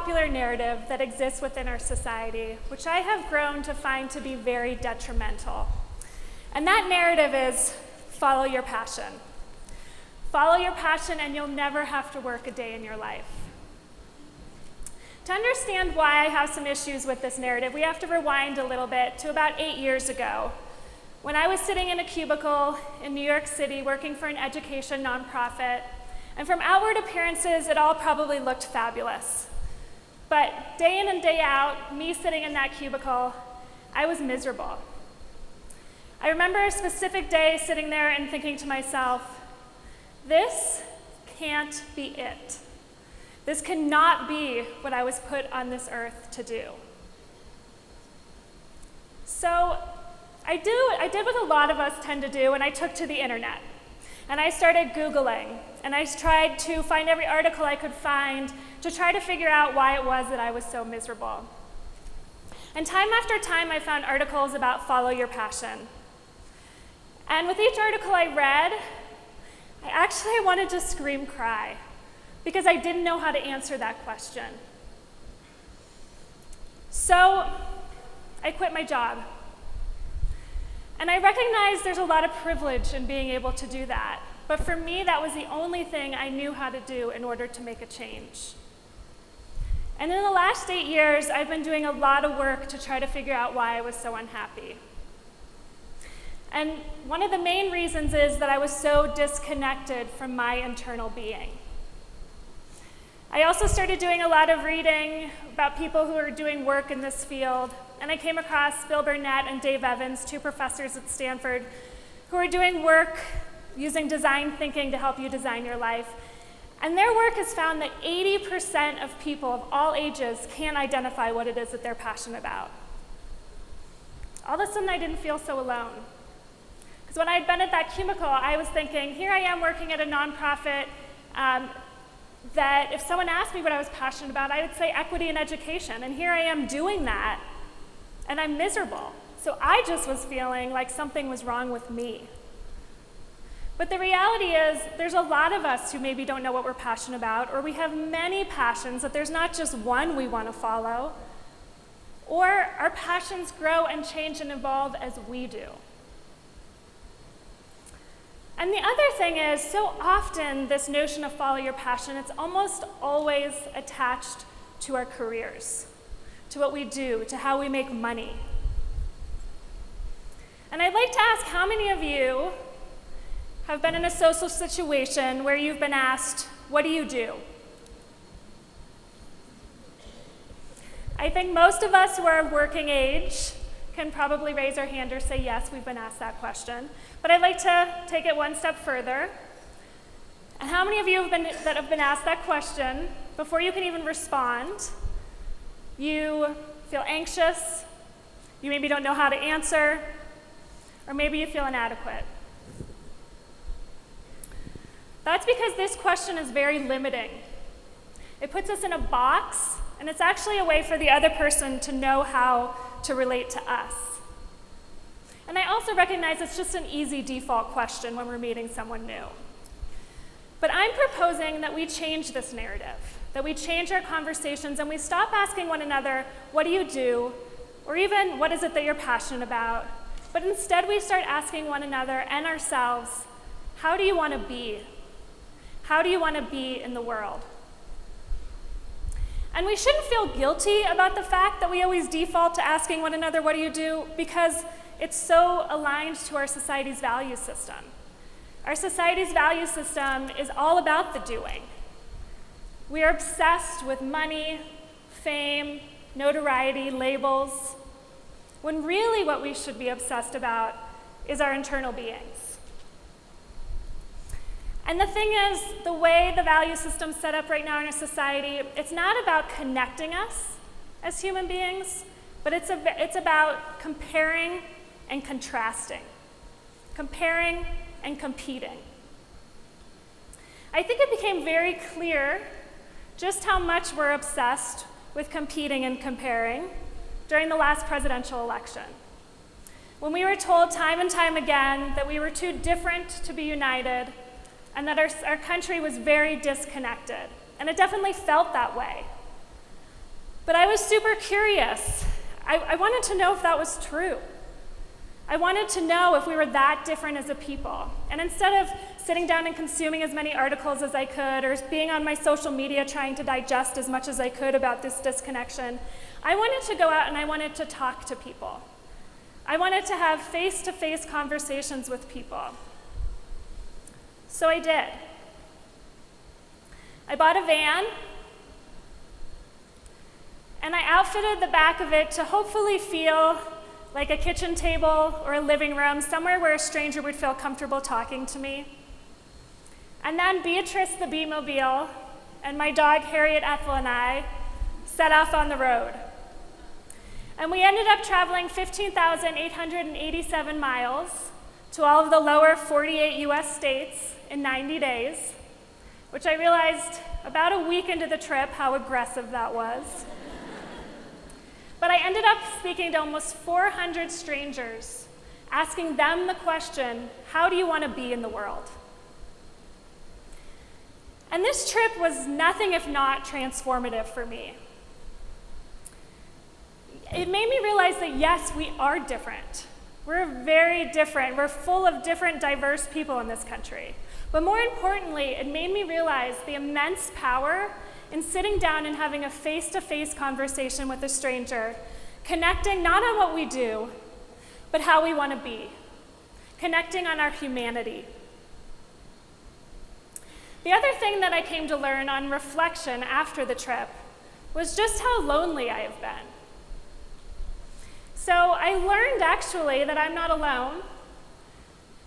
popular narrative that exists within our society, which I have grown to find to be very detrimental. And that narrative is follow your passion. Follow your passion and you'll never have to work a day in your life. To understand why I have some issues with this narrative, we have to rewind a little bit to about 8 years ago, when I was sitting in a cubicle in New York City working for an education nonprofit, and from outward appearances, it all probably looked fabulous. But day in and day out, me sitting in that cubicle, I was miserable. I remember a specific day sitting there and thinking to myself, this can't be it. This cannot be what I was put on this earth to do. So I did what a lot of us tend to do, and I took to the internet. And I started Googling, and I tried to find every article I could find to try to figure out why it was that I was so miserable. And time after time, I found articles about follow your passion. And with each article I read, I actually wanted to scream cry, because I didn't know how to answer that question. So I quit my job. And I recognize there's a lot of privilege in being able to do that. But for me, that was the only thing I knew how to do in order to make a change. And in the last 8 years, I've been doing a lot of work to try to figure out why I was so unhappy. And one of the main reasons is that I was so disconnected from my internal being. I also started doing a lot of reading about people who are doing work in this field, and I came across Bill Burnett and Dave Evans, 2 professors at Stanford, who are doing work using design thinking to help you design your life. And their work has found that 80% of people of all ages can't identify what it is that they're passionate about. All of a sudden, I didn't feel so alone. Because when I had been at that cubicle, I was thinking, here I am working at a nonprofit that if someone asked me what I was passionate about, I would say equity and education. And here I am doing that, and I'm miserable. So I just was feeling like something was wrong with me. But the reality is, there's a lot of us who maybe don't know what we're passionate about, or we have many passions, that there's not just one we want to follow, or our passions grow and change and evolve as we do. And the other thing is, so often this notion of follow your passion, it's almost always attached to our careers, to what we do, to how we make money. And I'd like to ask, how many of you have been in a social situation where you've been asked, what do you do? I think most of us who are of working age can probably raise our hand or say, yes, we've been asked that question. But I'd like to take it one step further. And how many of you that have been asked that question, before you can even respond, you feel anxious, you maybe don't know how to answer, or maybe you feel inadequate? That's because this question is very limiting. It puts us in a box, and it's actually a way for the other person to know how to relate to us. And I also recognize it's just an easy default question when we're meeting someone new. But I'm proposing that we change this narrative, that we change our conversations and we stop asking one another, what do you do? Or even, what is it that you're passionate about? But instead we start asking one another and ourselves, how do you want to be? How do you want to be in the world? And we shouldn't feel guilty about the fact that we always default to asking one another, what do you do? Because it's so aligned to our society's value system. Our society's value system is all about the doing. We are obsessed with money, fame, notoriety, labels, when really what we should be obsessed about is our internal beings. And the thing is, the way the value system's set up right now in our society, it's not about connecting us as human beings, but it's about comparing and contrasting, comparing and competing. I think it became very clear just how much we're obsessed with competing and comparing during the last presidential election, when we were told time and time again that we were too different to be united and that our country was very disconnected. And it definitely felt that way. But I was super curious. I wanted to know if that was true. I wanted to know if we were that different as a people. And instead of sitting down and consuming as many articles as I could, or being on my social media trying to digest as much as I could about this disconnection, I wanted to go out and I wanted to talk to people. I wanted to have face-to-face conversations with people. So I did. I bought a van, and I outfitted the back of it to hopefully feel like a kitchen table or a living room, somewhere where a stranger would feel comfortable talking to me. And then Beatrice the Bee-mobile and my dog Harriet Ethel and I set off on the road. And we ended up traveling 15,887 miles to all of the lower 48 US states in 90 days, which I realized about a week into the trip how aggressive that was. But I ended up speaking to almost 400 strangers, asking them the question, how do you want to be in the world? And this trip was nothing if not transformative for me. It made me realize that yes, we are different. We're very different. We're full of different, diverse people in this country. But more importantly, it made me realize the immense power in sitting down and having a face-to-face conversation with a stranger, connecting not on what we do, but how we want to be, connecting on our humanity. The other thing that I came to learn on reflection after the trip was just how lonely I have been. So I learned actually that I'm not alone.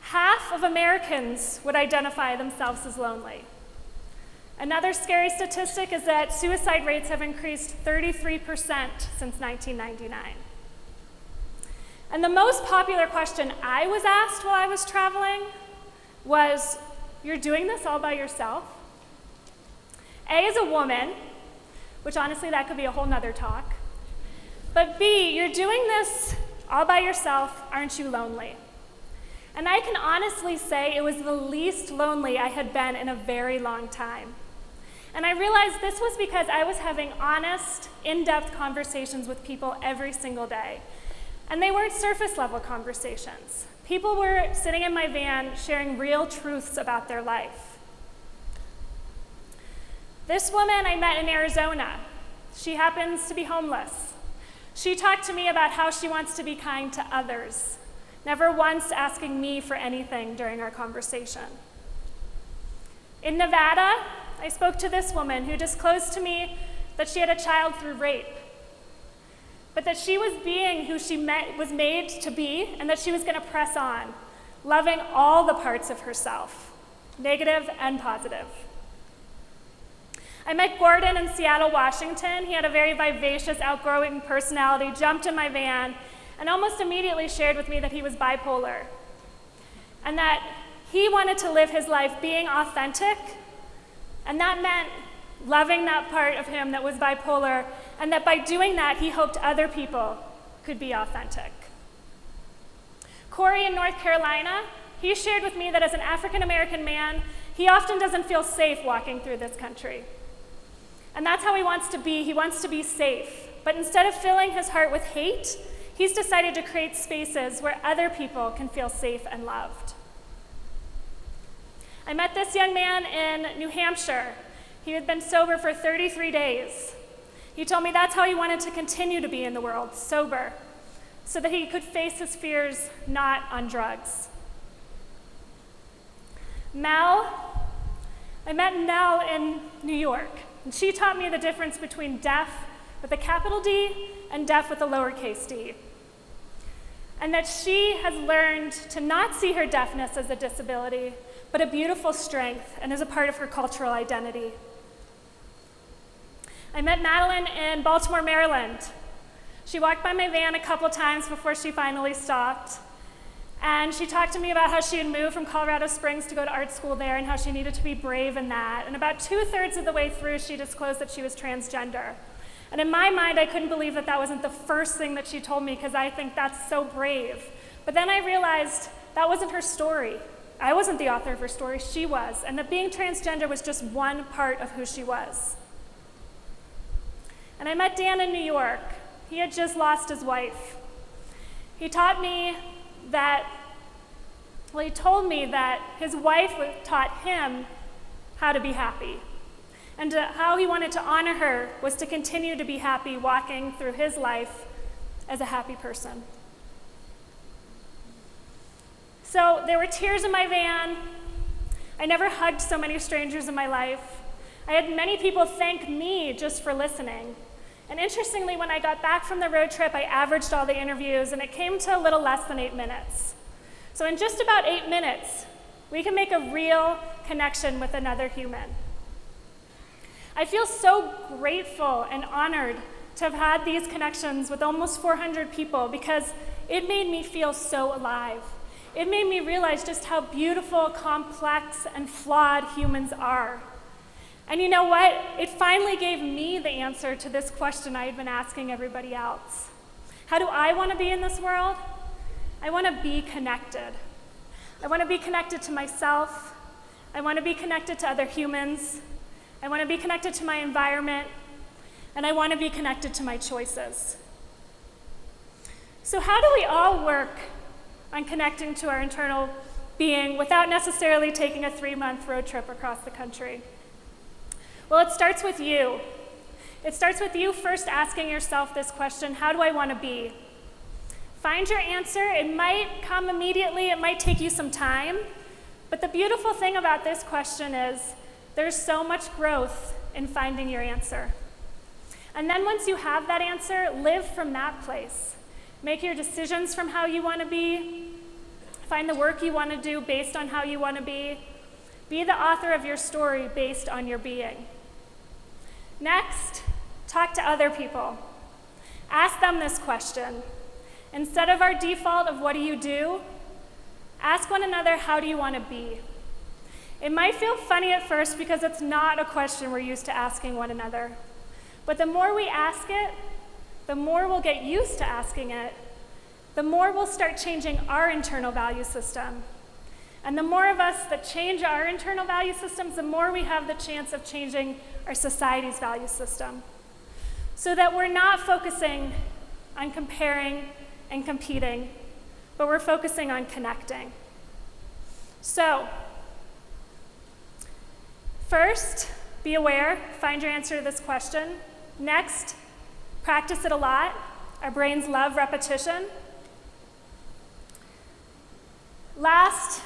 Half of Americans would identify themselves as lonely. Another scary statistic is that suicide rates have increased 33% since 1999. And the most popular question I was asked while I was traveling was, you're doing this all by yourself? A, as a woman, which honestly that could be a whole nother talk. But B, you're doing this all by yourself, aren't you lonely? And I can honestly say it was the least lonely I had been in a very long time. And I realized this was because I was having honest, in-depth conversations with people every single day. And they weren't surface-level conversations. People were sitting in my van sharing real truths about their life. This woman I met in Arizona. She happens to be homeless. She talked to me about how she wants to be kind to others, never once asking me for anything during our conversation. In Nevada, I spoke to this woman who disclosed to me that she had a child through rape, but that she was being who she was made to be, and that she was going to press on, loving all the parts of herself, negative and positive. I met Gordon in Seattle, Washington. He had a very vivacious, outgoing personality, jumped in my van, and almost immediately shared with me that he was bipolar, and that he wanted to live his life being authentic, and that meant loving that part of him that was bipolar, and that by doing that, he hoped other people could be authentic. Corey in North Carolina, he shared with me that as an African-American man, he often doesn't feel safe walking through this country. And that's how he wants to be. He wants to be safe. But instead of filling his heart with hate, he's decided to create spaces where other people can feel safe and loved. I met this young man in New Hampshire. He had been sober for 33 days. He told me that's how he wanted to continue to be in the world, sober, so that he could face his fears not on drugs. Mel, I met Mel in New York, and she taught me the difference between deaf with a capital D and deaf with a lowercase d. And that she has learned to not see her deafness as a disability, but a beautiful strength and as a part of her cultural identity. I met Madeline in Baltimore, Maryland. She walked by my van a couple times before she finally stopped. And she talked to me about how she had moved from Colorado Springs to go to art school there and how she needed to be brave in that. And about 2/3 of the way through, she disclosed that she was transgender. And in my mind, I couldn't believe that that wasn't the first thing that she told me, because I think that's so brave. But then I realized that wasn't her story. I wasn't the author of her story, she was. And that being transgender was just one part of who she was. And I met Dan in New York. He had just lost his wife. He told me that his wife taught him how to be happy. And how he wanted to honor her was to continue to be happy walking through his life as a happy person. So there were tears in my van. I never hugged so many strangers in my life. I had many people thank me just for listening. And interestingly, when I got back from the road trip, I averaged all the interviews, and it came to a little less than 8 minutes. So in just about 8 minutes, we can make a real connection with another human. I feel so grateful and honored to have had these connections with almost 400 people because it made me feel so alive. It made me realize just how beautiful, complex, and flawed humans are. And you know what? It finally gave me the answer to this question I had been asking everybody else. How do I want to be in this world? I want to be connected. I want to be connected to myself. I want to be connected to other humans. I want to be connected to my environment. And I want to be connected to my choices. So how do we all work on connecting to our internal being without necessarily taking a 3-month road trip across the country? Well, it starts with you. It starts with you first asking yourself this question: how do I want to be? Find your answer. It might come immediately, it might take you some time, but the beautiful thing about this question is there's so much growth in finding your answer. And then once you have that answer, live from that place. Make your decisions from how you want to be. Find the work you want to do based on how you want to be. Be the author of your story based on your being. Next, talk to other people. Ask them this question. Instead of our default of what do you do, ask one another, how do you want to be? It might feel funny at first because it's not a question we're used to asking one another. But the more we ask it, the more we'll get used to asking it, the more we'll start changing our internal value system. And the more of us that change our internal value systems, the more we have the chance of changing our society's value system. So that we're not focusing on comparing and competing, but we're focusing on connecting. So, first, be aware, find your answer to this question. Next, practice it a lot. Our brains love repetition. Last,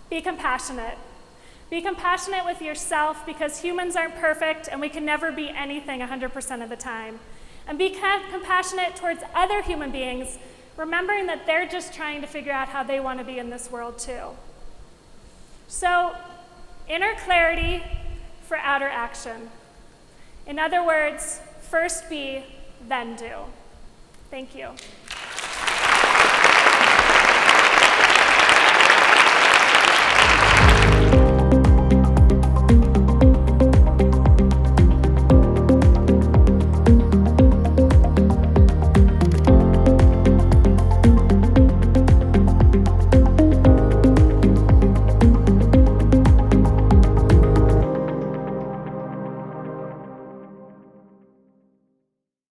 be compassionate. Be compassionate with yourself because humans aren't perfect and we can never be anything 100% of the time. And be compassionate towards other human beings, remembering that they're just trying to figure out how they want to be in this world too. So, inner clarity for outer action. In other words, first be, then do. Thank you.